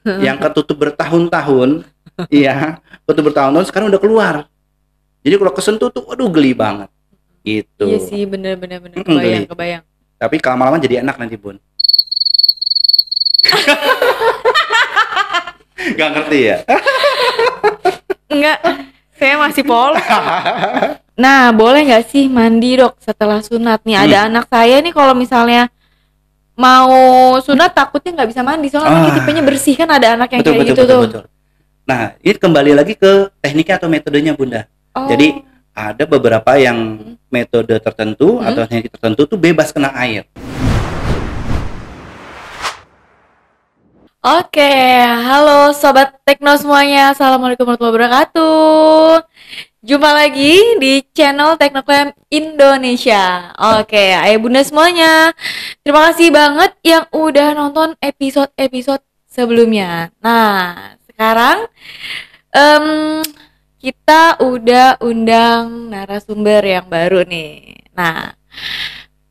yang ketutup bertahun-tahun, iya, ketutup bertahun-tahun sekarang udah keluar. Jadi kalau kesentuh tuh, waduh geli banget, gitu. Iya sih, bener Geli. kebayang. Tapi lama-lama jadi enak nanti Bun. Gak ngerti ya? Enggak, saya masih polos. Nah, boleh nggak sih mandi dok setelah sunat nih? Ada anak saya nih kalau misalnya mau sunat takutnya nggak bisa mandi soalnya anaknya tipenya bersih kan, ada anak yang kayak gitu tuh. Betul. Nah, ini kembali lagi ke tekniknya atau metodenya Bunda. Oh. Jadi ada beberapa yang metode tertentu atau teknik tertentu tuh bebas kena air. Oke, halo Sobat Tekno semuanya. Assalamualaikum warahmatullahi wabarakatuh. Jumpa lagi di channel Teknoclam Indonesia. Oke, ayah bunda semuanya, terima kasih banget yang udah nonton episode-episode sebelumnya. Nah, sekarang kita udah undang narasumber yang baru nih. Nah,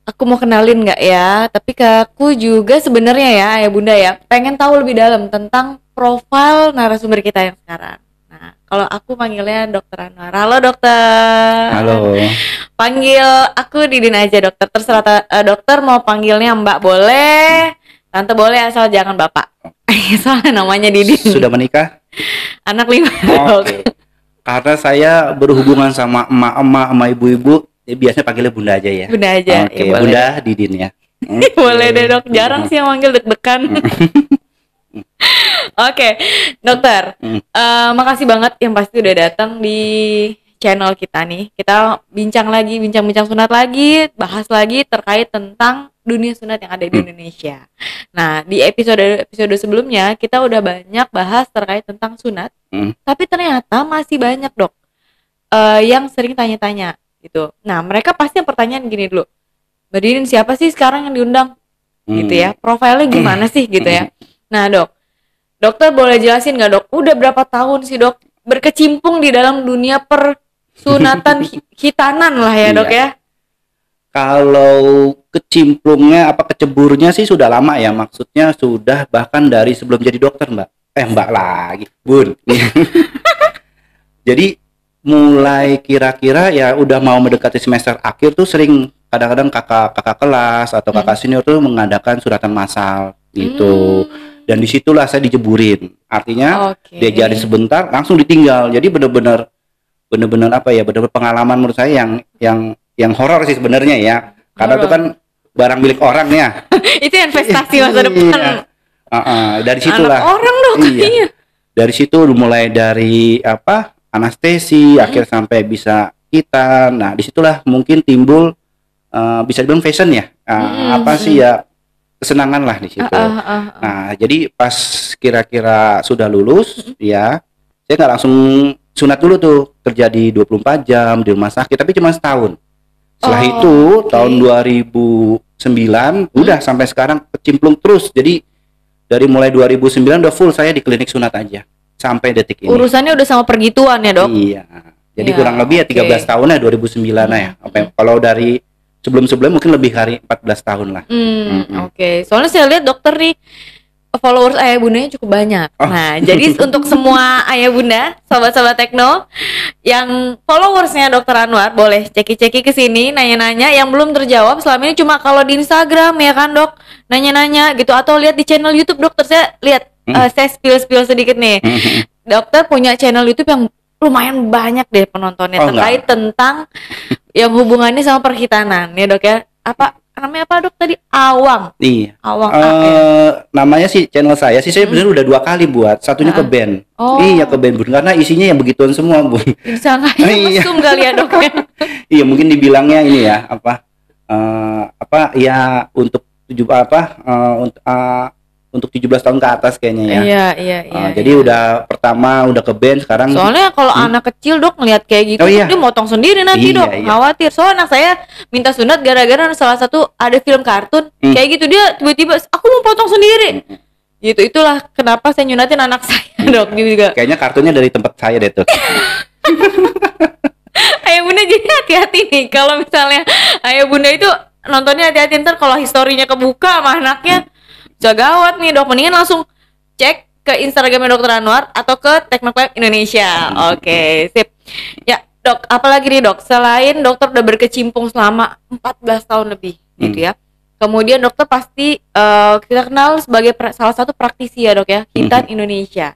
aku mau kenalin nggak ya? Tapi ke aku juga sebenarnya ya, ayah bunda ya, pengen tahu lebih dalam tentang profil narasumber kita yang sekarang. Nah, kalau aku panggilnya Dokter Anwar. Halo dokter. Halo. Panggil aku Didin aja dokter. Terserah dokter mau panggilnya Mbak boleh, Tante boleh asal jangan Bapak. Soalnya namanya Didin. Sudah menikah? Anak 5. Oke. Karena saya berhubungan sama emak-emak, sama ibu-ibu, ya biasanya panggilnya Bunda aja ya. Bunda aja. Oke, Ya, Bunda Didin ya. Boleh deh dok. Jarang sih yang manggil deg-degan. Oke, dokter. Makasih banget yang pasti udah datang di channel kita nih. Kita bincang-bincang sunat lagi, bahas lagi terkait tentang dunia sunat yang ada di Indonesia. Nah, di episode sebelumnya kita udah banyak bahas terkait tentang sunat. Tapi ternyata masih banyak dok yang sering tanya-tanya gitu. Nah, mereka pasti yang pertanyaan gini dulu. Mbak Didin siapa sih sekarang yang diundang? Gitu ya. Profilnya gimana sih gitu ya. Nah, dokter boleh jelasin nggak dok? Udah berapa tahun sih dok berkecimpung di dalam dunia persunatan khitanan lah ya dok ya? Kalau kecimplungnya keceburnya sih sudah lama ya, maksudnya sudah bahkan dari sebelum jadi dokter mbak. Mbak lagi, Bun. Jadi mulai kira-kira ya udah mau mendekati semester akhir tuh sering kadang-kadang kakak kelas atau kakak senior tuh mengadakan suratan massal gitu. Dan disitulah saya dijeburin. Artinya diajarin sebentar langsung ditinggal. Jadi bener-bener pengalaman menurut saya yang horor sih sebenarnya ya. Karena itu kan barang milik orang ya. Itu investasi masa depan. Dari situlah. Anak orang dong kayaknya. Dari situ mulai dari anestesi akhir sampai bisa khitan. Nah, disitulah mungkin timbul bisa dibilang fashion ya. Kesenangan lah di situ. Nah, jadi pas kira-kira sudah lulus ya, saya nggak langsung sunat dulu tuh, kerja di 24 jam di rumah sakit, tapi cuma setahun. Setelah itu tahun 2009 udah sampai sekarang kecimplung terus. Jadi dari mulai 2009 udah full saya di klinik sunat aja sampai detik ini. Urusannya udah sama pergituan ya dok? Iya. Jadi kurang lebih ya 13 tahun ya 2009 ya. Kalau dari sebelum-sebelum mungkin lebih dari 14 tahun lah. Oke. Soalnya saya lihat dokter nih followers ayah bundanya cukup banyak. Nah, jadi untuk semua ayah bunda, sobat-sobat Tekno yang followersnya Dokter Anwar boleh ceki-ceki ke sini, nanya-nanya yang belum terjawab selama ini cuma kalau di Instagram ya kan dok, nanya-nanya gitu atau lihat di channel YouTube dokter. Saya lihat saya spill sedikit nih. Dokter punya channel YouTube yang lumayan banyak deh penontonnya terkait tentang yang hubungannya sama perkhitanan ya dok ya. Namanya apa dok tadi? Awang. Iya. Awang. Namanya sih channel saya sih saya bener udah 2 kali buat. Satunya ke band. Iya ke band Bun, karena isinya yang begituan semua Bun. Disangkanya mesum kali ya dok ya. Iya mungkin dibilangnya ini ya ya untuk untuk 17 tahun ke atas kayaknya ya. Iya. Jadi udah pertama udah ke band sekarang. Soalnya kalau anak kecil dok ngeliat kayak gitu dia motong sendiri nanti dok. Khawatir. Soalnya anak saya minta sunat gara-gara salah satu ada film kartun kayak gitu, dia tiba-tiba aku mau potong sendiri. Gitu, itulah kenapa saya nyunatin anak saya dok juga. Kayaknya kartunya dari tempat saya deh tuh. Ayah bunda jadi hati-hati nih kalau misalnya ayah bunda itu nontonnya hati-hati, ntar kalau historinya kebuka sama anaknya bisa gawat nih dok. Mendingan langsung cek ke Instagramnya Dokter Anwar atau ke Teknoklab Indonesia. Oke, sip. Ya, Dok, apalagi nih Dok, selain dokter udah berkecimpung selama 14 tahun lebih gitu ya. Kemudian dokter pasti kita kenal sebagai salah satu praktisi ya Dok ya, Khitan Indonesia.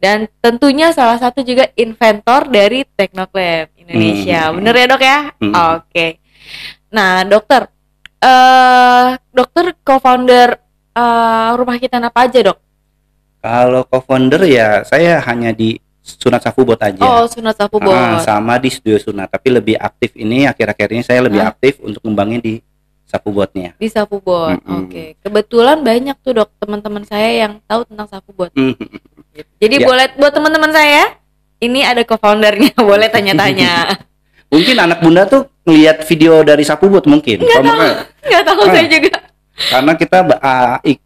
Dan tentunya salah satu juga inventor dari Teknoklab Indonesia. Bener ya Dok ya? Oke. Nah, dokter co-founder Rumah Khitan apa aja Dok? Kalau co-founder ya saya hanya di Sunat Safubot aja. Oh, Sunat Safubot. Sama di studio Sunat, tapi lebih aktif ini akhir-akhir ini saya lebih aktif untuk ngembangin di Safubotnya. Di Safubot. Oke. Kebetulan banyak tuh Dok teman-teman saya yang tahu tentang Safubot. Jadi boleh buat teman-teman saya, ini ada co-foundernya, boleh tanya-tanya. Mungkin anak bunda tuh ngelihat video dari Safubot mungkin. Nggak tahu saya juga. Karena kita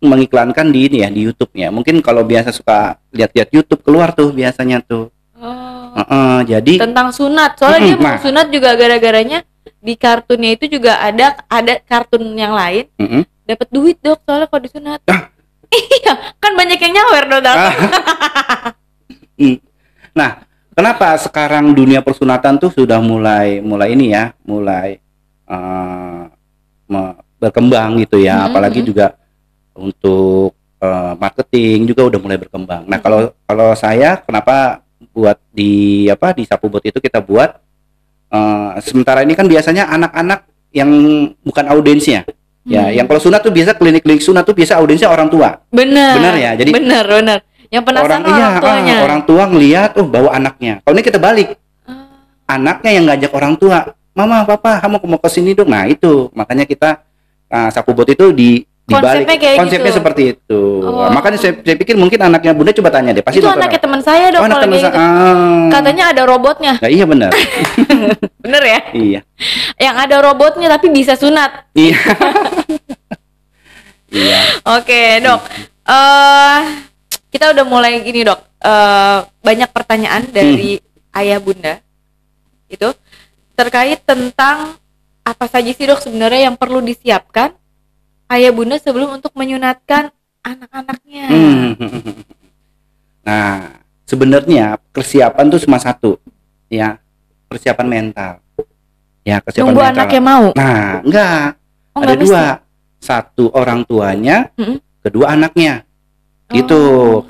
mengiklankan di ini ya, di YouTube-nya. Mungkin kalau biasa suka lihat-lihat YouTube keluar tuh biasanya tuh. Jadi tentang sunat. Soalnya dia mau sunat juga gara-garanya di kartunnya itu juga ada kartun yang lain. Dapat duit Dok soalnya kalau disunat. Iya, kan banyak yang nyawer Dok. Nah, kenapa sekarang dunia persunatan tuh sudah mulai ini ya, mulai berkembang gitu ya, apalagi juga untuk marketing juga udah mulai berkembang. Nah, kalau saya kenapa buat di Safubot itu kita buat sementara ini kan biasanya anak-anak yang bukan audiensnya. Ya, yang kalau sunat tuh biasa klinik-klinik sunat tuh biasa audiensnya orang tua. Benar ya. Jadi benar. Yang penasaran orang tuanya. Orang tua ngelihat bawa anaknya. Kalau ini kita balik. Anaknya yang ngajak orang tua, "Mama, Papa, kamu mau ke sini dong." Nah, itu makanya kita Safubot itu dibalik konsepnya gitu. Seperti itu. Makanya saya pikir mungkin anaknya Bunda coba tanya deh, pasti itu anaknya teman saya Dok. Anak teman gitu. Katanya ada robotnya. Nah, iya benar. Bener ya? Iya. Yang ada robotnya tapi bisa sunat. Iya. Iya. Oke Dok. Kita udah mulai gini Dok. Banyak pertanyaan dari ayah bunda itu terkait tentang apa saja sih Dok sebenarnya yang perlu disiapkan ayah bunda sebelum untuk menyunatkan anak-anaknya. Nah, sebenarnya persiapan tuh cuma satu, ya, persiapan mental. Ya, persiapan nunggu mental. Anaknya mau. Nah, enggak. Ada enggak dua. Satu orang tuanya, kedua anaknya. Gitu.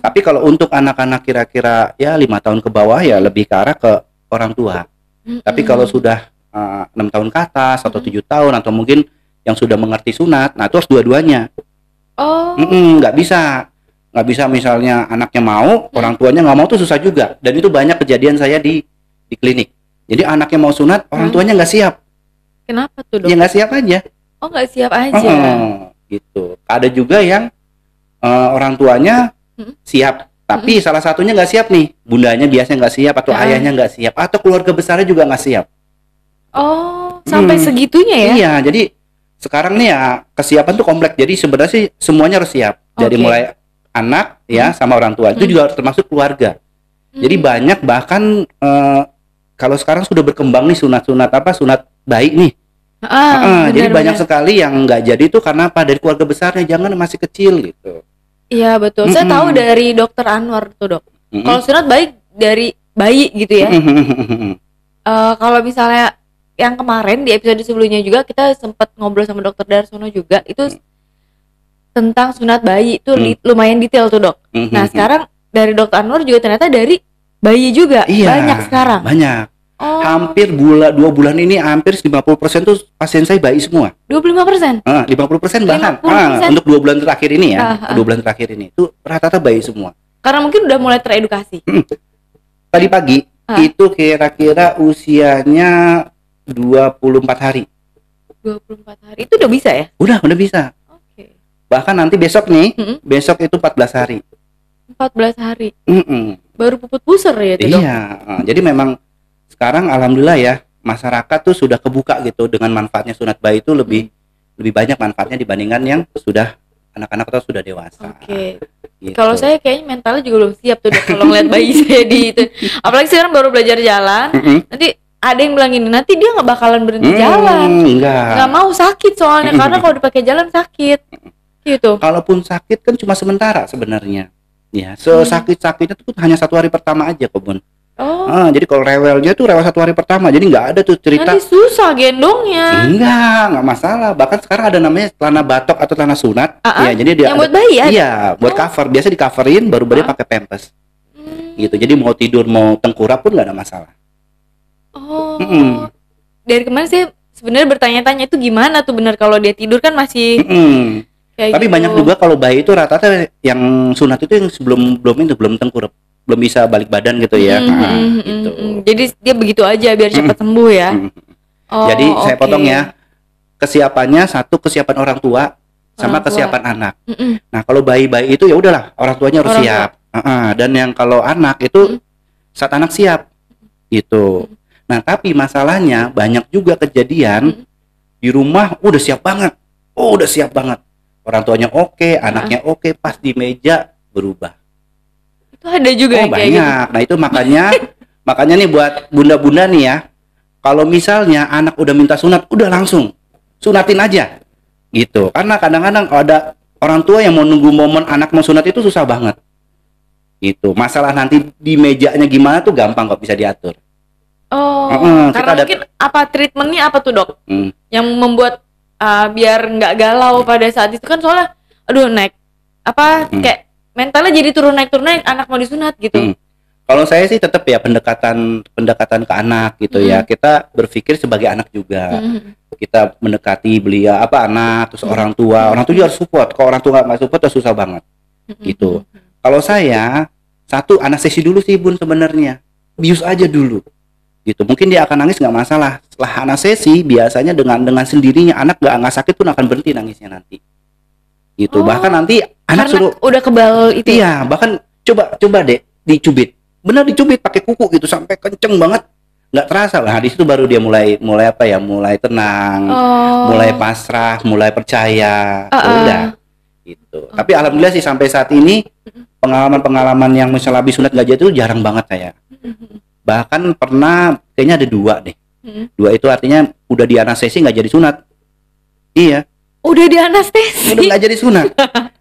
Tapi kalau untuk anak-anak kira-kira ya 5 tahun ke bawah ya lebih ke arah ke orang tua. Tapi kalau sudah 6 tahun ke atas atau 7 tahun atau mungkin yang sudah mengerti sunat, nah itu harus dua-duanya. Nggak bisa misalnya anaknya mau, orang tuanya nggak mau tuh susah juga. Dan itu banyak kejadian saya di klinik. Jadi anaknya mau sunat, orang tuanya nggak siap. Kenapa tuh Dok? Ya nggak siap aja. Oh, nggak siap aja. Gitu. Ada juga yang orang tuanya siap, tapi salah satunya nggak siap nih. Bundanya biasanya nggak siap atau ayahnya nggak siap atau keluarga besarnya juga nggak siap. Oh, sampai segitunya ya? Iya, jadi sekarang nih ya kesiapan tuh kompleks. Jadi sebenarnya sih semuanya harus siap. Jadi mulai anak ya sama orang tua itu juga termasuk keluarga. Jadi banyak bahkan kalau sekarang sudah berkembang nih sunat baik nih. Jadi banyak sekali yang nggak jadi itu karena apa? Dari keluarga besarnya, jangan masih kecil gitu. Iya betul. Saya tahu dari Dokter Anwar tuh Dok. Kalau sunat baik dari bayi gitu ya. Kalau misalnya yang kemarin di episode sebelumnya juga kita sempat ngobrol sama Dokter Darsono juga itu tentang sunat bayi itu lumayan detail tuh Dok. Nah sekarang dari Dokter Anwar juga ternyata dari bayi juga banyak sekarang. Banyak. Hampir 2 bulan ini hampir 50% tuh pasien saya bayi semua. 25%? 50% bahkan. Untuk 2 bulan terakhir ini ya. 2 bulan terakhir ini itu rata-rata bayi semua. Karena mungkin udah mulai teredukasi. Tadi pagi itu kira-kira usianya 24 hari. 24 hari itu udah bisa ya? Udah bisa. Oke. Bahkan nanti besok nih, besok itu 14 hari. 14 hari. Baru puput pusar ya itu Dok? Iya. Jadi memang sekarang alhamdulillah ya masyarakat tuh sudah kebuka gitu dengan manfaatnya sunat bayi itu lebih banyak manfaatnya dibandingkan yang sudah anak-anak atau sudah dewasa. Oke. Gitu. Kalau saya kayaknya mentalnya juga belum siap tuh Dok kalau ngeliat bayi saya di itu. Apalagi sekarang baru belajar jalan. Nanti ada yang bilang gini, nanti dia nggak bakalan berhenti jalan. Nggak mau sakit soalnya karena kalau dipakai jalan sakit. Gitu. Kalaupun sakit kan cuma sementara sebenarnya. Ya, sakit-sakitnya tuh hanya 1 hari pertama aja kok, Bun. Jadi kalau rewelnya tuh rewel 1 hari pertama, jadi nggak ada tuh cerita. Nanti susah gendongnya. Nggak masalah. Bahkan sekarang ada namanya celana batok atau celana sunat. Ya, jadi dia yang buat bayi ya? Iya, buat cover. Biasa di coverin, baru pakai pampers. Gitu. Jadi mau tidur mau tengkurap pun nggak ada masalah. Dari kemarin sih sebenarnya bertanya-tanya itu gimana tuh benar kalau dia tidur kan masih. Tapi gitu. banyak juga kalau bayi itu rata-rata yang sunat itu yang belum tengkurap, belum bisa balik badan gitu ya. Gitu. Jadi dia begitu aja biar cepat sembuh ya. Jadi saya potong ya. Kesiapannya satu, kesiapan orang tua sama kesiapan anak. Nah, kalau bayi-bayi itu ya udahlah, orang tuanya harus siap. Dan yang kalau anak itu saat anak siap gitu. Nah, tapi masalahnya banyak juga kejadian di rumah udah siap banget. Udah siap banget. Orang tuanya oke, anaknya oke, pas di meja berubah. Itu ada juga yang banyak. Kayak gitu. Nah, itu makanya nih buat bunda-bunda nih ya. Kalau misalnya anak udah minta sunat, udah langsung sunatin aja. Gitu. Karena kadang-kadang ada orang tua yang mau nunggu momen anak mau sunat itu susah banget. Gitu. Masalah nanti di mejanya gimana tuh gampang kok, bisa diatur. Karena mungkin apa treatmentnya apa tuh, Dok? Yang membuat biar nggak galau pada saat itu kan, soalnya aduh kayak mentalnya jadi turun naik anak mau disunat gitu. Kalau saya sih tetap ya pendekatan ke anak gitu ya. Kita berpikir sebagai anak juga. Kita mendekati beliau anak terus orang tua juga harus support. Kalau orang tua nggak support ya susah banget. Gitu. Kalau saya satu anestesi dulu sih, Bun, sebenarnya. Bius aja dulu. Gitu, mungkin dia akan nangis nggak masalah. Setelah anestesi biasanya dengan sendirinya anak nggak sakit pun akan berhenti nangisnya nanti. Gitu. Bahkan nanti anak suruh udah kebal itu. Iya, bahkan coba deh dicubit. Benar dicubit pakai kuku gitu sampai kenceng banget. Nggak terasa. Nah, di situ baru dia mulai tenang, mulai pasrah, mulai percaya. Udah. Gitu. Tapi alhamdulillah sih sampai saat ini pengalaman yang misalnya habis sunat gajah itu jarang banget saya. Bahkan pernah kayaknya ada 2 deh. 2 itu artinya udah di anestesi nggak jadi sunat. Iya. Udah di anestesi. Udah nggak jadi sunat.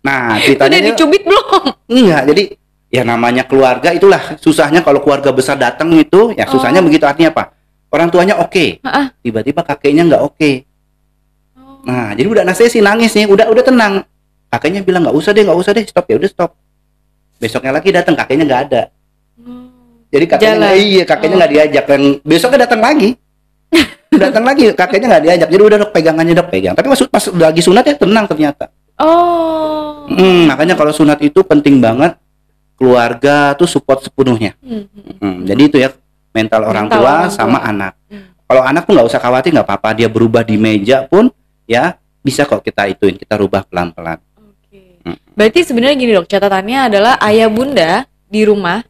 Nah, ceritanya udah dicubit belum? Enggak. Jadi ya namanya keluarga itulah susahnya kalau keluarga besar datang itu ya susahnya begitu. Artinya apa? Orang tuanya oke. Tiba-tiba kakeknya nggak oke. Nah, jadi udah anestesi nangis nih, udah tenang. Kakeknya bilang nggak usah deh, stop ya udah stop. Besoknya lagi datang kakeknya nggak ada. Jadi kakeknya nggak diajak, dan besoknya datang lagi kakeknya nggak diajak. Jadi udah, Dok, pegangannya, Dok, pegang. Tapi pas lagi sunat ya tenang ternyata. Makanya kalau sunat itu penting banget keluarga tuh support sepenuhnya. Jadi itu ya mental orang tua sama anak. Kalau anak tuh nggak usah khawatir, nggak apa-apa dia berubah di meja pun ya bisa kok kita rubah pelan-pelan. Berarti sebenarnya gini, Dok, catatannya adalah ayah bunda di rumah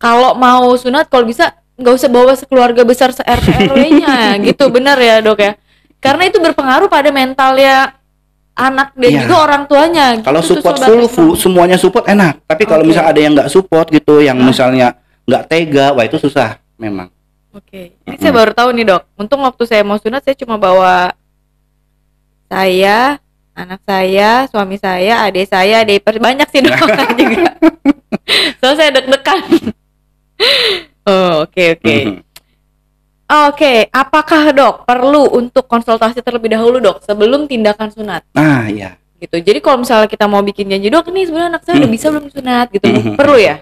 kalau mau sunat kalau bisa nggak usah bawa sekeluarga besar se-RT RW-nya gitu, benar ya, Dok ya? Karena itu berpengaruh pada mentalnya anak dan juga orang tuanya. Kalau support full semuanya support enak. Tapi kalau misalnya ada yang nggak support gitu, yang misalnya nggak tega, wah itu susah memang. Ini saya baru tahu nih, Dok. Untung waktu saya mau sunat saya cuma bawa saya, anak saya, suami saya, adik saya, banyak sih, Dok. juga. So saya deg-degan. Oke, apakah, Dok, perlu untuk konsultasi terlebih dahulu, Dok, sebelum tindakan sunat? Iya. Gitu. Jadi kalau misalnya kita mau bikin janji, Dok, nih sebenarnya anak saya udah bisa belum sunat gitu. Perlu ya?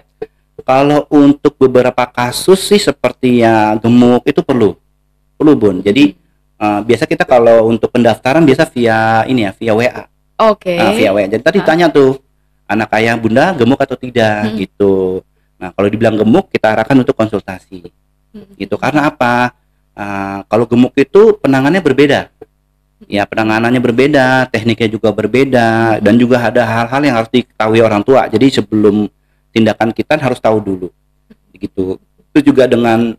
Kalau untuk beberapa kasus sih seperti ya gemuk itu perlu, Bun. Jadi biasa kita kalau untuk pendaftaran biasa via WA. Via WA. Jadi tadi tanya tuh anak ayah bunda gemuk atau tidak gitu. Nah, kalau dibilang gemuk kita arahkan untuk konsultasi. Gitu. Karena apa? Kalau gemuk itu penanganannya berbeda. Ya, penanganannya berbeda, tekniknya juga berbeda, dan juga ada hal-hal yang harus diketahui orang tua. Jadi sebelum tindakan kita harus tahu dulu. Gitu. Itu juga dengan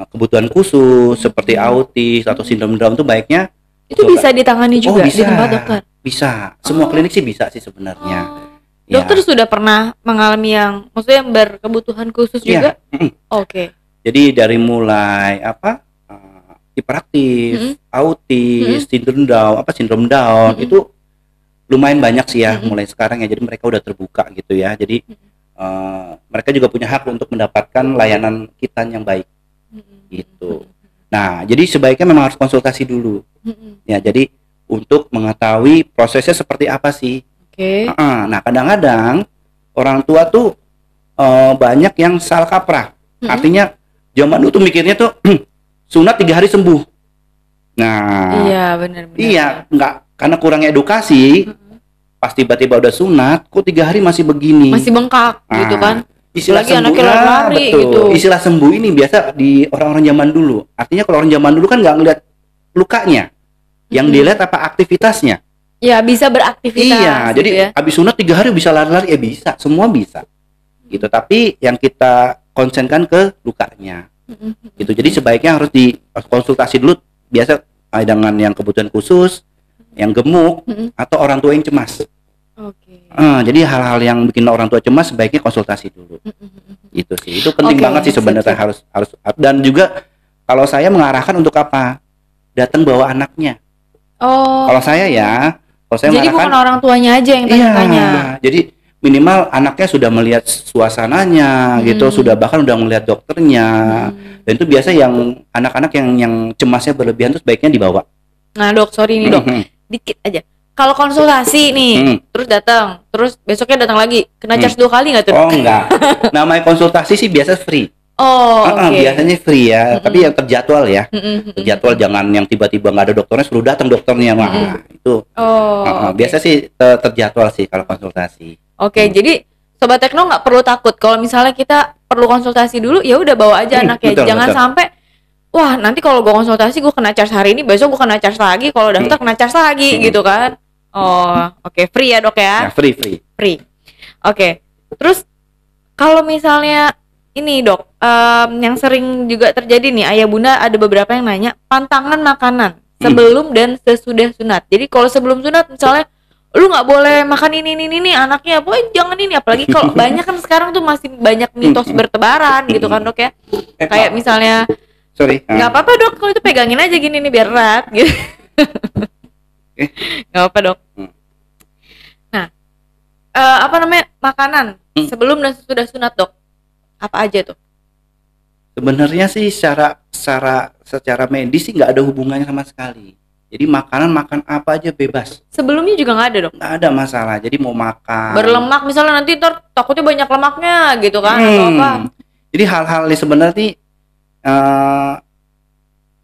kebutuhan khusus seperti autis atau sindrom Down itu baiknya itu bisa ditangani juga di tempat dokter. Bisa. Semua klinik sih bisa sih sebenarnya. Dokter sudah pernah mengalami yang maksudnya yang berkebutuhan khusus juga? Jadi dari mulai hiperaktif, autis, sindrom Down, itu lumayan banyak sih ya mulai sekarang ya. Jadi mereka udah terbuka gitu ya. Jadi mereka juga punya hak untuk mendapatkan layanan kita yang baik gitu. Nah, jadi sebaiknya memang harus konsultasi dulu. Ya, jadi untuk mengetahui prosesnya seperti apa sih. Oke. Nah, kadang-kadang orang tua tuh banyak yang salah kaprah. Artinya zaman dulu tuh mikirnya tuh sunat 3 hari sembuh. Nah, iya benar-benar. Iya, enggak, karena kurang edukasi. Pas tiba-tiba udah sunat, kok 3 hari masih begini. Masih bengkak gitu kan. Istilah Lagi sembuh, anaknya lari gitu. Istilah sembuh ini biasa di orang-orang zaman dulu. Artinya kalau orang zaman dulu kan nggak ngeliat lukanya, yang dilihat apa aktivitasnya. Ya bisa beraktivitas. Iya, gitu jadi ya. habis sunat 3 hari bisa lari-lari, bisa, semua bisa. Gitu. Tapi yang kita konsenkan ke lukanya. Gitu. Jadi sebaiknya harus dikonsultasi dulu. Biasa dengan yang kebutuhan khusus, yang gemuk, atau orang tua yang cemas. Oke. Jadi hal-hal yang bikin orang tua cemas sebaiknya konsultasi dulu. Itu sih, itu penting banget sih sebenarnya, harus dan juga kalau saya mengarahkan untuk apa? Datang bawa anaknya. Kalau saya jadi bukan orang tuanya aja yang tanya-tanya. Jadi minimal anaknya sudah melihat suasananya gitu, bahkan udah melihat dokternya. Dan itu biasa yang anak-anak yang cemasnya berlebihan itu sebaiknya dibawa. Nah, Dok, sorry nih, Dok. Dikit aja. Kalau konsultasi nih, terus datang, terus besoknya datang lagi, kena charge 2 kali nggak tuh? Oh, enggak. Namanya konsultasi sih biasa free. Biasanya free ya, tapi yang terjadwal ya. Terjadwal, jangan yang tiba-tiba nggak ada dokternya suruh datang dokternya. Itu. Biasa sih terjadwal sih kalau konsultasi. Jadi Sobat Tekno nggak perlu takut kalau misalnya kita perlu konsultasi dulu, ya udah bawa aja anaknya. Jangan sampai wah, nanti kalau gue konsultasi gue kena charge hari ini, besok gue kena charge lagi, kalau daftar kena charge lagi gitu kan. Free ya, Dok ya? Ya, free. Oke. Terus kalau misalnya ini, Dok, yang sering juga terjadi nih, ayah bunda ada beberapa yang nanya pantangan makanan sebelum dan sesudah sunat. Jadi kalau sebelum sunat misalnya lu nggak boleh makan ini anaknya, boy jangan ini, apalagi kalau banyak kan sekarang tuh masih banyak mitos bertebaran gitu kan, Dok ya. Kayak misalnya nggak apa-apa, Dok, kalau itu pegangin aja gini nih biar erat gitu. Nggak apa, Dok. Nah, makanan sebelum dan sesudah sunat, Dok, apa aja tuh? Sebenarnya sih secara medis sih nggak ada hubungannya sama sekali. Jadi makanan makan apa aja bebas. Sebelumnya juga nggak ada, Dok? Nggak ada masalah. Jadi mau makan berlemak misalnya, nanti takutnya banyak lemaknya gitu kan, atau apa? Jadi hal-hal ini sebenarnya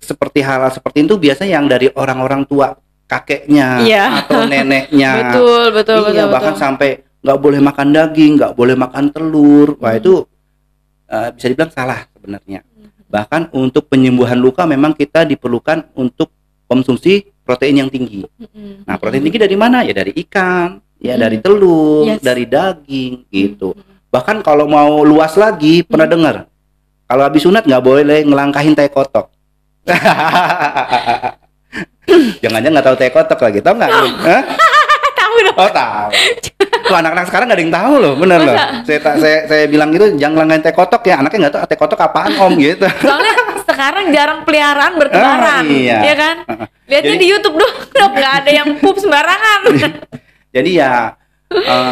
seperti hal-hal seperti itu biasa yang dari orang-orang tua, kakeknya atau neneknya. betul. Bahkan sampai nggak boleh makan daging, nggak boleh makan telur. Wah, itu bisa dibilang salah sebenarnya. Bahkan untuk penyembuhan luka memang kita diperlukan untuk konsumsi protein yang tinggi. Nah, protein tinggi dari mana? Ya dari ikan, ya dari telur, dari daging gitu. Bahkan kalau mau luas lagi, pernah dengar kalau habis sunat nggak boleh ngelangkahin teh kotok. Jangan-jangan nggak tahu teh kotok lagi, tahu nggak? Tahu dong. Oh, tahu. Tuh, anak-anak sekarang nggak ada yang tahu loh, bener loh. Saya bilang gitu, jangan ngelangkahin teh kotok ya. Anaknya nggak tahu teh kotok apaan, Om, gitu. Soalnya sekarang jarang peliharaan bertebaran, ya kan? Lihatnya di YouTube dong, nggak ada yang pup sembarangan. Jadi ya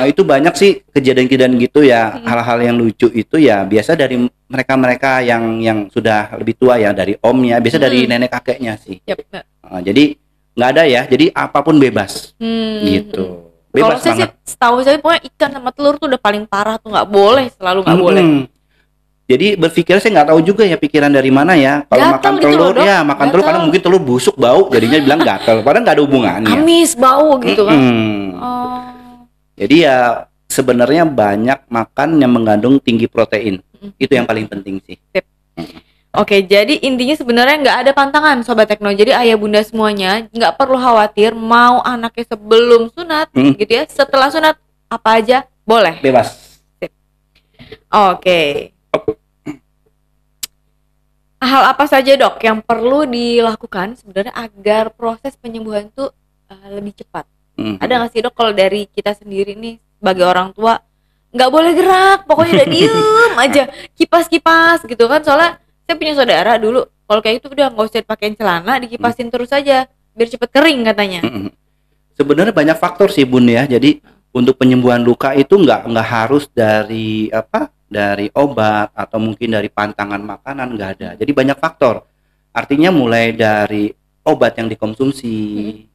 itu banyak sih kejadian-kejadian gitu ya, hal-hal yang lucu itu ya biasa dari mereka-mereka yang sudah lebih tua ya, dari omnya, biasa dari nenek kakeknya sih. Jadi nggak ada ya, jadi apapun bebas gitu. Kalau saya sih setahu saya pokoknya ikan sama telur tuh udah paling parah tuh, nggak boleh, selalu nggak boleh. Jadi berpikir saya nggak tahu juga ya pikiran dari mana ya. Kalau makan telur gitu, ya makan telur karena mungkin telur busuk bau, jadinya bilang gatel. Padahal nggak ada hubungannya. Amis bau gitu kan. Jadi ya sebenarnya banyak makan yang mengandung tinggi protein. Itu yang paling penting sih. Oke, jadi intinya sebenarnya nggak ada pantangan, Sobat Tekno. Jadi ayah bunda semuanya nggak perlu khawatir mau anaknya sebelum sunat, gitu ya. Setelah sunat apa aja boleh. Bebas. Oke. Hal apa saja, Dok, yang perlu dilakukan sebenarnya agar proses penyembuhan itu lebih cepat? Ada nggak sih, Dok, kalau dari kita sendiri nih sebagai orang tua nggak boleh gerak, pokoknya udah diem aja, kipas-kipas gitu kan? Soalnya saya punya saudara dulu, kalau kayak itu udah nggak usah dipakein celana, dikipasin terus aja biar cepet kering katanya. Sebenarnya banyak faktor sih Bun ya. Jadi untuk penyembuhan luka itu nggak harus dari dari obat atau mungkin dari pantangan makanan, nggak ada. Jadi banyak faktor. Artinya mulai dari obat yang dikonsumsi,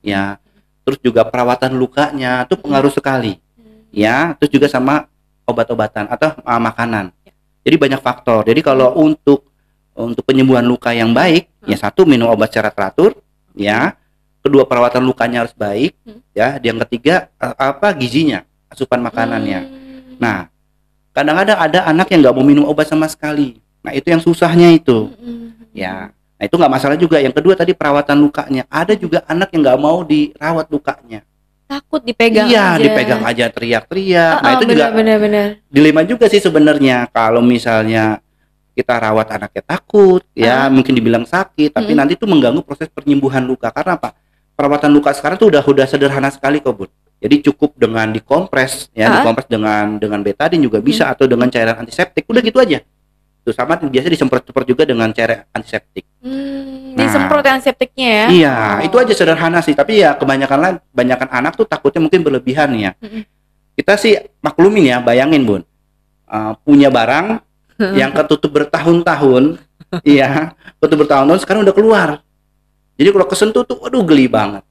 ya, terus juga perawatan lukanya itu pengaruh sekali, ya. Terus juga sama obat-obatan atau makanan. Jadi banyak faktor. Jadi kalau untuk penyembuhan luka yang baik, ya satu minum obat secara teratur, ya. Kedua perawatan lukanya harus baik, ya. Yang ketiga gizinya, asupan makanannya. Nah, kadang-kadang ada anak yang nggak mau minum obat sama sekali. Nah itu yang susahnya itu, ya. Nah itu nggak masalah juga. Yang kedua tadi perawatan lukanya. Ada juga anak yang nggak mau dirawat lukanya. Takut dipegang iya, aja. dipegang aja teriak-teriak. Nah itu juga benar. dilema juga sih sebenarnya. Kalau misalnya kita rawat anaknya takut, ya mungkin dibilang sakit, tapi nanti itu mengganggu proses penyembuhan luka. Karena apa? Perawatan luka sekarang tuh udah sederhana sekali kok Bun. Jadi cukup dengan dikompres, ya, dikompres dengan betadin juga bisa, atau dengan cairan antiseptik, udah gitu aja. Tuh sama biasa disemprot-semprot juga dengan cairan antiseptik. Disemprot antiseptiknya ya? Iya, itu aja sederhana sih. Tapi ya kebanyakan anak tuh takutnya mungkin berlebihan ya. Kita sih maklumin ya, bayangin Bun, punya barang yang ketutup bertahun-tahun, iya, ketutup bertahun-tahun sekarang udah keluar. Jadi kalau kesentuh tuh, waduh geli banget.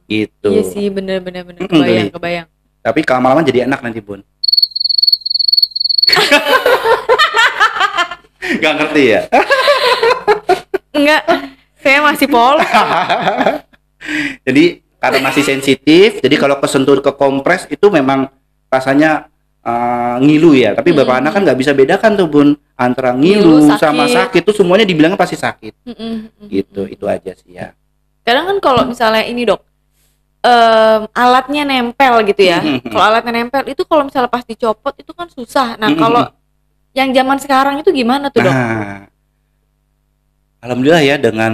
Gitu. Iya sih, bener kebayang. Tapi kalau lama-lama jadi enak nanti Bun. Gak ngerti ya? Enggak, saya masih polos. Jadi karena masih sensitif, jadi kalau kesentuh ke kompres itu memang rasanya ngilu ya. Tapi beberapa anak kan nggak bisa bedakan tuh Bun, antara ngilu sama sakit tuh semuanya dibilangnya pasti sakit. Gitu, itu aja sih ya. Kadang kan kalau misalnya ini Dok, alatnya nempel gitu ya. Kalau alatnya nempel itu kalau misalnya pas dicopot itu kan susah. Nah kalau yang zaman sekarang itu gimana tuh Dok? Alhamdulillah ya dengan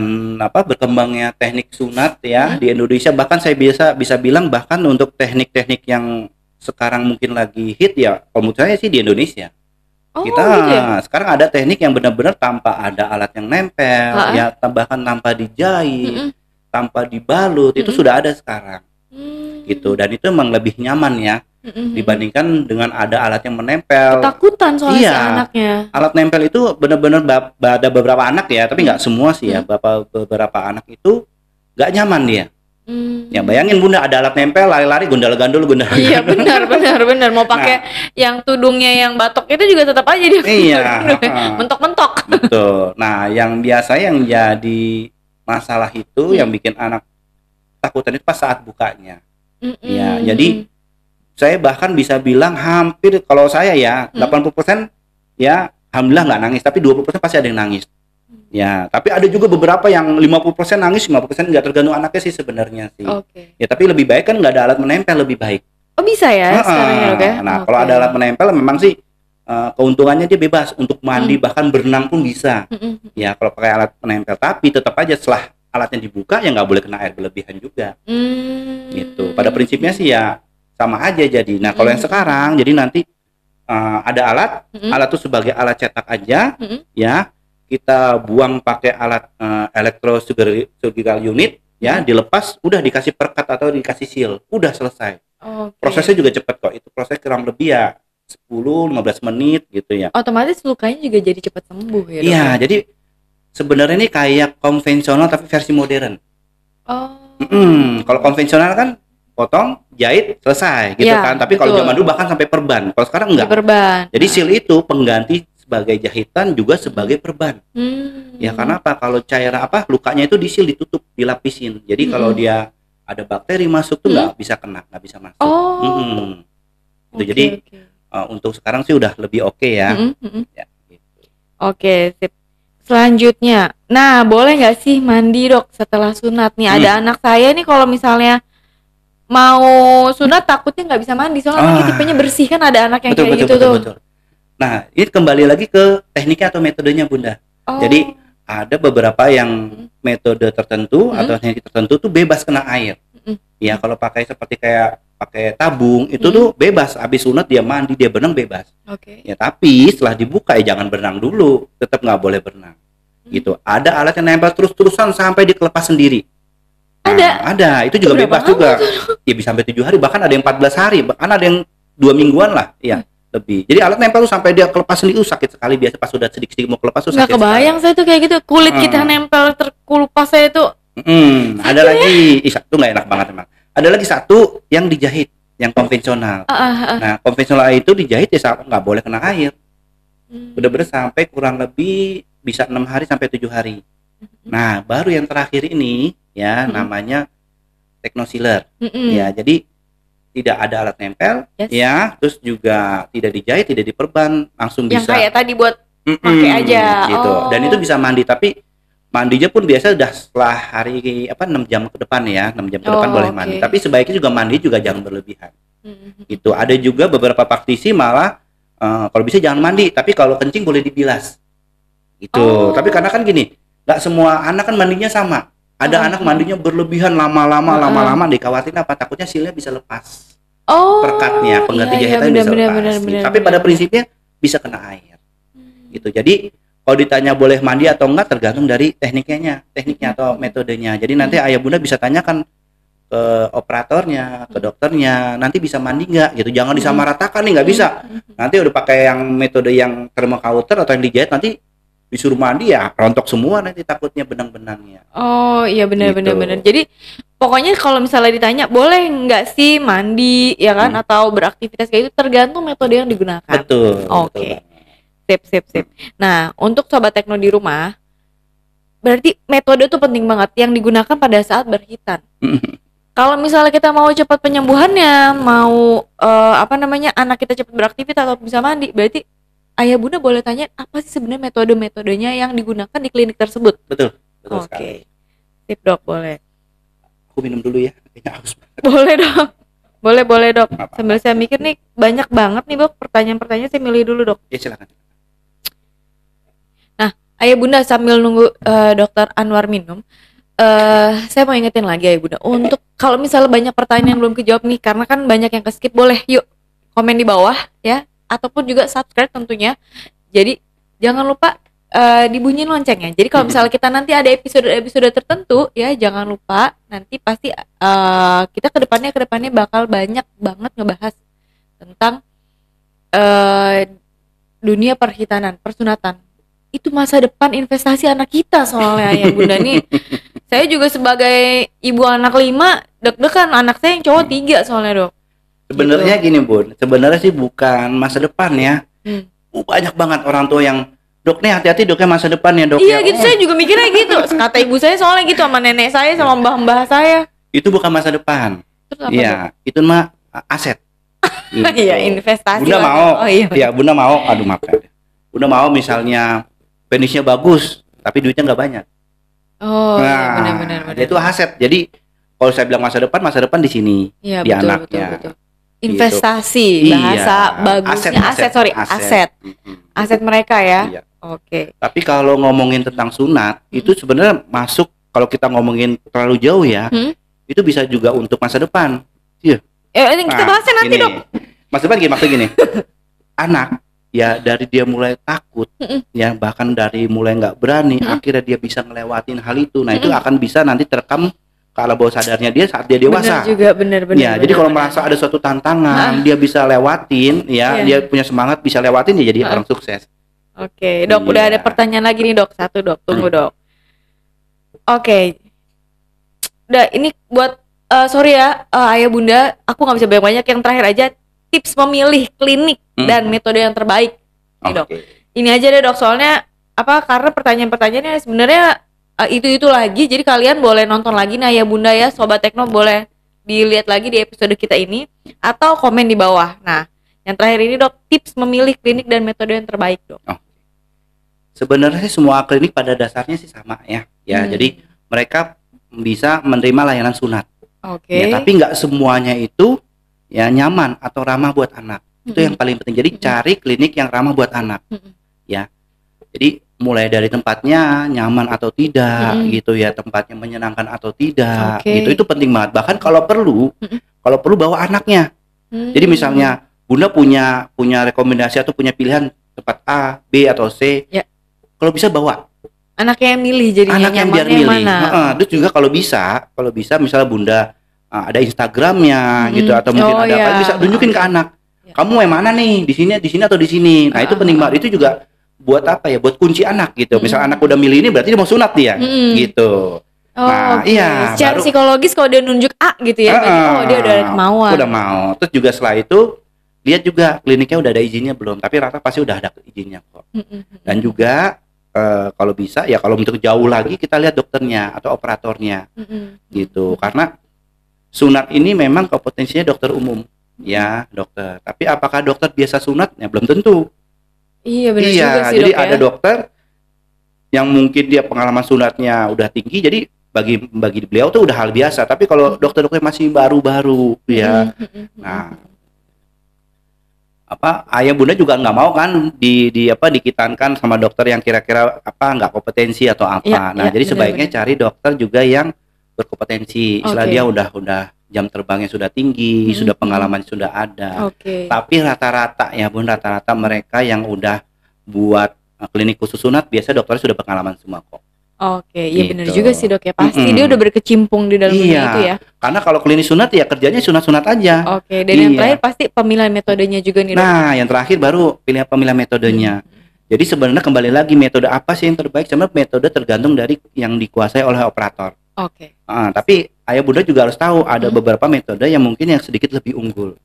berkembangnya teknik sunat ya di Indonesia, bahkan saya bisa bilang bahkan untuk teknik-teknik yang sekarang mungkin lagi hit ya, kalau menurut saya sih di Indonesia. Kita gitu ya? Sekarang ada teknik yang benar-benar tanpa ada alat yang nempel, ya, bahkan tanpa dijahit, tanpa dibalut, itu sudah ada sekarang. Gitu, dan itu emang lebih nyaman ya dibandingkan dengan ada alat yang menempel. Ketakutan soalnya si anaknya. Alat nempel itu benar-benar ada beberapa anak ya, tapi nggak semua sih ya. Beberapa anak itu nggak nyaman dia. Ya bayangin Bunda, ada alat nempel, lari-lari, gundal-gandul. Iya benar. Mau pakai yang tudungnya yang batok itu juga tetap aja dia. Iya. Mentok-mentok. Betul. Nah yang biasa yang jadi masalah itu yang bikin anak takutan itu pas saat bukanya. Ya jadi saya bahkan bisa bilang hampir, kalau saya ya 80% ya alhamdulillah nggak nangis, tapi 20% pasti ada yang nangis. Ya, tapi ada juga beberapa yang 50% nangis, 50% nggak, tergantung anaknya sih sebenarnya sih. Ya, tapi lebih baik kan nggak ada alat menempel, lebih baik. Oh bisa ya sekarang ya Dok ya? Nah, kalau ada alat menempel memang sih keuntungannya dia bebas untuk mandi, bahkan berenang pun bisa. Ya, kalau pakai alat menempel, tapi tetap aja setelah alatnya dibuka ya nggak boleh kena air berlebihan juga. Gitu. Pada prinsipnya sih ya sama aja jadi. Nah, kalau yang sekarang jadi nanti ada alat itu sebagai alat cetak aja, ya. Kita buang pakai alat electrosurgical unit, ya, dilepas, udah dikasih perkat atau dikasih seal, udah selesai. Prosesnya juga cepat kok. Itu proses kurang lebih ya 10-15 menit gitu ya. Otomatis lukanya juga jadi cepat sembuh ya Dok? Iya, jadi sebenarnya ini kayak konvensional tapi versi modern. Kalau konvensional kan potong, jahit, selesai gitu kan. Tapi kalau zaman dulu bahkan sampai perban. Kalau sekarang enggak. Jadi seal itu pengganti sebagai jahitan juga sebagai perban. Ya karena apa? Kalau cairan lukanya itu di seal, ditutup, dilapisin. Jadi kalau dia ada bakteri masuk tuh nggak bisa kena, nggak bisa masuk. Jadi untuk sekarang sih udah lebih oke ya. Ya gitu. Oke, sip. Selanjutnya, nah boleh nggak sih mandi Dok setelah sunat nih? Ada anak saya nih kalau misalnya mau sunat takutnya nggak bisa mandi soalnya tipenya bersih, kan ada anak yang kayak gitu tuh. Betul. Nah ini kembali lagi ke tekniknya atau metodenya Bunda. Jadi ada beberapa yang metode tertentu atau teknik tertentu tuh bebas kena air. Ya kalau pakai seperti kayak pakai tabung itu tuh bebas, habis sunat dia mandi, dia berenang bebas. Ya tapi setelah dibuka ya jangan berenang dulu, tetap nggak boleh berenang. Gitu. Ada alat yang nempel terus-terusan sampai dikelepas sendiri. Ada. Itu juga bebas juga. Ya bisa sampai 7 hari, bahkan ada yang 14 hari, bahkan ada yang 2 mingguan lah, ya lebih. Jadi alat nempel tuh sampai dia kelepas sendiri sakit sekali, biasa pas sudah sedikit-sedikit mau kelepas tuh sakit. Nggak kebayang saya tuh kayak gitu, kulit kita nempel terkelupas saya tuh. Ada lagi, itu nggak enak banget emang. Ada lagi satu yang dijahit, yang konvensional. Nah, konvensional itu dijahit ya nggak boleh kena air. Bener-bener sampai kurang lebih bisa 6 hari sampai 7 hari. Nah, baru yang terakhir ini ya namanya Technosealer. Ya, jadi tidak ada alat nempel, ya, terus juga tidak dijahit, tidak diperban, langsung yang bisa. Yang kayak tadi buat pakai aja. Gitu. Dan itu bisa mandi, tapi mandinya pun biasa udah setelah hari 6 jam ke depan ya, 6 jam ke depan boleh mandi. Tapi sebaiknya juga mandi juga jangan berlebihan. Itu ada juga beberapa praktisi malah kalau bisa jangan mandi, tapi kalau kencing boleh dibilas. Gitu. Tapi karena kan gini, nggak semua anak kan mandinya sama. Ada anak mandinya berlebihan lama-lama dikhawatirin apa takutnya silnya bisa lepas. Perkatnya, pengganti jahitannya bisa lepas. Tapi pada prinsipnya bisa kena air. Gitu. Jadi kalau ditanya boleh mandi atau enggak tergantung dari tekniknya atau metodenya. Jadi nanti ayah bunda bisa tanyakan ke operatornya, ke dokternya, nanti bisa mandi nggak gitu. Jangan disamaratakan nih, nggak bisa. Nanti udah pakai yang metode yang thermocouter atau yang dijahit, nanti disuruh mandi ya rontok semua nanti takutnya benang-benangnya. Oh iya benar. Jadi pokoknya kalau misalnya ditanya boleh nggak sih mandi ya kan atau beraktivitas kayak itu tergantung metode yang digunakan. Betul. Oke. Sip. Nah, untuk sobat tekno di rumah, berarti metode itu penting banget yang digunakan pada saat berhitan. Kalau misalnya kita mau cepat penyembuhannya, mau anak kita cepat beraktivitas atau bisa mandi, berarti ayah bunda boleh tanya apa sih sebenarnya metodenya yang digunakan di klinik tersebut. Betul Oke. Sip dok, boleh. Aku minum dulu ya, kayaknya haus banget. Boleh dok. Boleh dok. Sambil saya mikir nih banyak banget nih dok pertanyaan-pertanyaan, saya milih dulu dok. Ya silakan. Nah, ayah bunda sambil nunggu dokter Anwar minum, saya mau ingetin lagi ayah bunda untuk kalau misalnya banyak pertanyaan yang belum kejawab nih, karena kan banyak yang keskip, boleh yuk komen di bawah ya, ataupun juga subscribe tentunya. Jadi jangan lupa dibunyiin loncengnya. Jadi kalau misalnya kita nanti ada episode tertentu ya, jangan lupa nanti pasti kita kedepannya bakal banyak banget ngebahas tentang dunia perhitanan, persunatan. Itu masa depan investasi anak kita soalnya ya bunda nih. Saya juga sebagai ibu anak 5 deg-degan, anak saya yang cowok 3 soalnya dok. Sebenarnya gitu. Gini bun, sebenarnya sih bukan masa depan ya. Banyak banget orang tua yang dok nih hati-hati doknya masa depan ya dok. Iya ya. gitu, saya juga mikirnya gitu. Kata ibu saya soalnya gitu, sama nenek saya sama mbah-mbah saya. Itu bukan masa depan. Iya, itu mah aset. Iya gitu. Investasi. Bunda mau, ya bunda mau. Aduh maaf ya. Bunda mau misalnya penisnya bagus, tapi duitnya nggak banyak. Nah, benar. Itu aset. Jadi kalau saya bilang masa depan di sini, ya, di betul, anaknya. Betul. Investasi, bahasa bagusnya aset. Aset mereka ya. Iya. Oke. Tapi kalau ngomongin tentang sunat, itu sebenarnya masuk kalau kita ngomongin terlalu jauh ya, itu bisa juga untuk masa depan. Iya. Ini kita bahasnya nanti dok. Masa depan maksudnya gini, anak ya dari dia mulai takut, ya bahkan dari mulai nggak berani, akhirnya dia bisa ngelewatin hal itu. Nah itu akan bisa nanti terekam ke alam bawah sadarnya dia saat dia dewasa. Bener. Ya, jadi kalau merasa ada suatu tantangan, dia bisa lewatin, ya, dia punya semangat bisa lewatin, ya jadi orang sukses. Oke, dok, udah ada pertanyaan lagi nih dok, satu dok, tunggu dok. Oke, udah ini buat sorry ya ayah bunda, aku nggak bisa banyak-banyak, yang terakhir aja tips memilih klinik dan metode yang terbaik, nih, dok. Ini aja deh dok, soalnya karena pertanyaan-pertanyaannya sebenarnya itu lagi, jadi kalian boleh nonton lagi nih ayah bunda ya, sobat tekno boleh dilihat lagi di episode kita ini atau komen di bawah. Nah, yang terakhir ini dok, tips memilih klinik dan metode yang terbaik dok. Sebenarnya semua klinik pada dasarnya sih sama ya, jadi mereka bisa menerima layanan sunat. Ya, tapi nggak semuanya itu ya nyaman atau ramah buat anak. Itu yang paling penting. Jadi cari klinik yang ramah buat anak. Ya. Jadi mulai dari tempatnya nyaman atau tidak gitu ya, tempatnya menyenangkan atau tidak. Itu penting banget. Bahkan kalau perlu bawa anaknya. Jadi misalnya Bunda punya rekomendasi atau punya pilihan tempat A, B atau C. Ya. Kalau bisa bawa Anaknya yang milih jadinya, Anak yang biar nyamannya milih. mana. Terus juga kalau bisa misalnya bunda ada Instagramnya gitu, atau mungkin ada iya. apa, bisa tunjukin ke anak. Kamu yang mana nih, di sini atau di sini. Nah itu penting banget. Itu juga buat apa ya? Buat kunci anak gitu. Misal anak udah milih ini, berarti dia mau sunat dia, gitu. Nah, iya. Secara baru, psikologis kalau dia nunjuk A gitu ya, berarti dia udah ada kemauan. Udah mau. Terus juga setelah itu lihat juga kliniknya udah ada izinnya belum. Tapi rata pasti udah ada izinnya kok. Dan juga kalau bisa ya, kalau untuk jauh lagi kita lihat dokternya atau operatornya, gitu. Karena sunat ini memang kompetensinya dokter umum. Ya dokter, tapi apakah dokter biasa sunat? Ya belum tentu. Iya benar juga sih, jadi dok, ada dokter yang mungkin dia pengalaman sunatnya udah tinggi, jadi bagi beliau tuh udah hal biasa. Tapi kalau dokter-dokter masih baru-baru ya, nah ayah bunda juga nggak mau kan dikitankan sama dokter yang kira-kira nggak kompetensi atau apa. Jadi sebaiknya cari dokter juga yang berkompetensi. Istilah dia udah jam terbangnya sudah tinggi, sudah pengalaman sudah ada. Tapi rata-rata ya bun, rata-rata mereka yang udah buat klinik khusus sunat biasa dokternya sudah pengalaman semua kok. Iya gitu. Benar juga sih dok ya, pasti dia udah berkecimpung di dalam dunia itu ya. Karena kalau klinik sunat ya kerjanya sunat-sunat aja. Dan yang terakhir pasti pemilihan metodenya juga nih dok. Nah yang terakhir baru pemilihan metodenya. Jadi sebenarnya kembali lagi metode apa sih yang terbaik? Sebenarnya metode tergantung dari yang dikuasai oleh operator. Tapi ayah bunda juga harus tahu ada beberapa metode yang mungkin yang sedikit lebih unggul.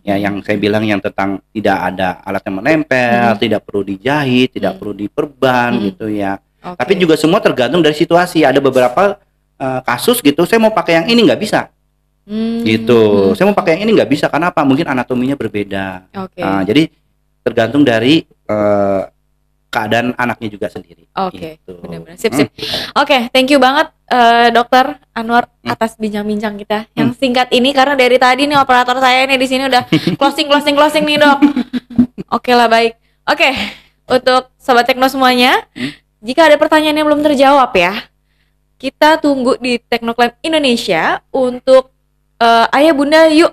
Ya yang saya bilang yang tentang tidak ada alat yang menempel, tidak perlu dijahit, tidak perlu diperban gitu ya. Tapi juga semua tergantung dari situasi. Ada beberapa kasus gitu, saya mau pakai yang ini nggak bisa. Gitu. Saya mau pakai yang ini nggak bisa karena apa? Mungkin anatominya berbeda. Jadi tergantung dari keadaan anaknya juga sendiri. Gitu. Benar-benar. Sip. Thank you banget Dokter Anwar atas bincang-bincang kita yang singkat ini, karena dari tadi nih operator saya nih di sini udah closing nih dok. Lah baik. Untuk sobat Tekno semuanya, jika ada pertanyaan yang belum terjawab ya, kita tunggu di Teknoklaim Indonesia untuk ayah bunda, yuk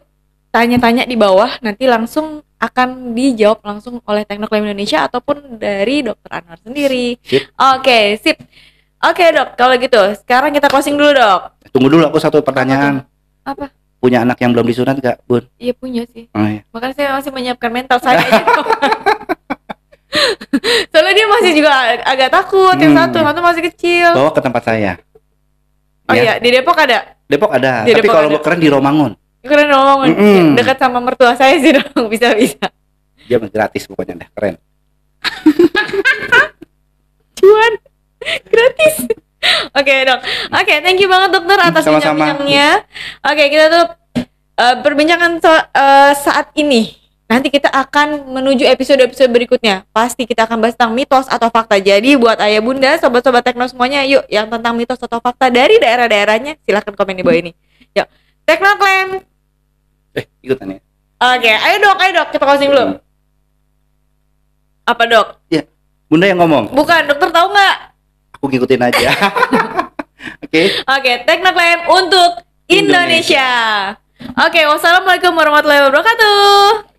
tanya-tanya di bawah, nanti langsung akan dijawab langsung oleh Teknoklaim Indonesia ataupun dari Dokter Anwar sendiri. Sip. Dok, kalau gitu sekarang kita closing dulu dok. Tunggu dulu, aku satu pertanyaan. Apa? Punya anak yang belum disunat gak bun? Iya punya sih. Iya. Makanya saya masih menyiapkan mental saya aja dok. Soalnya dia masih juga agak takut, yang satu masih kecil. Bawa ke tempat saya. Iya, di Depok ada. Tapi kalau keren di Romangun. Keren Romangun. Dekat sama mertua saya sih dong, bisa. Dia gratis pokoknya deh, keren. Cuan gratis. Dok. Thank you banget dokter atas bincang-bincangnya. Kita tutup perbincangan saat ini. Nanti kita akan menuju episode-episode berikutnya. Pasti kita akan bahas tentang mitos atau fakta. Jadi buat ayah bunda, sobat-sobat Tekno semuanya, yuk yang tentang mitos atau fakta dari daerah-daerahnya silahkan komen di bawah ini. Yuk, Teknoklaim. Ikutan ya. Ayo dok, kita closing dulu. Apa dok? Ya, bunda yang ngomong. Bukan, dokter tahu nggak? Aku ngikutin aja. Teknoklaim untuk Indonesia. Wassalamualaikum warahmatullahi wabarakatuh.